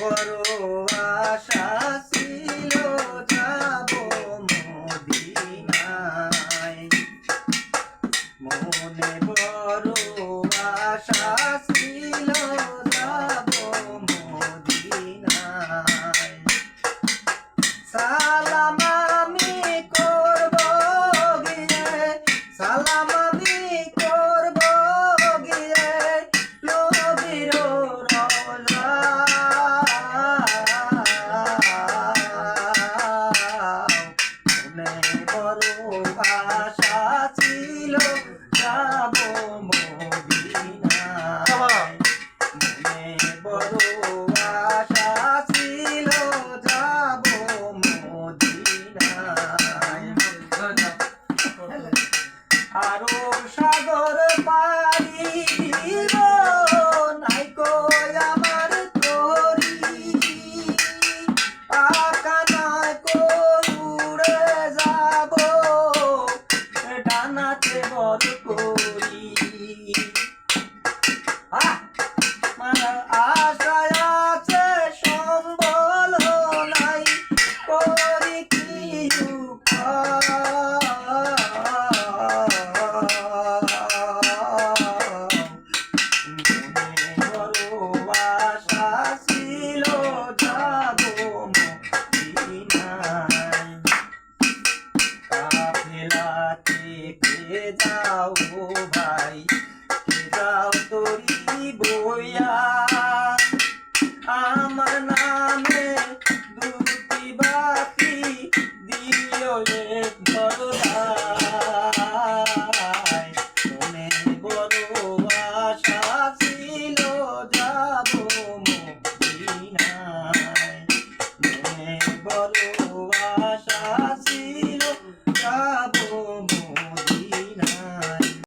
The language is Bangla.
বড় আশা ছিল যাব মদিনায়, মনে বড় আশা ছিল যাব মদিনায়। সালাম আমি করব গিয়ে, সালাম আমি করব গিয়ে নবীর রওজায়, মনে বড় আশা ছিল যাব মদিনায়, মনে বড় আশা ছিল যাব মদিনায়। আরব সাগর পাড়ি দিব নাইকো আমার তরি, পাকা নয়কো উড়ে যাব ডানাতে বল করি। আশায় আছে সম্বল নাই, করি কি আশা ছিল যাব মদিনায়। কাফেলাতে কে যাও ভাই, কে যাও তরি বইয়া, আমার নামে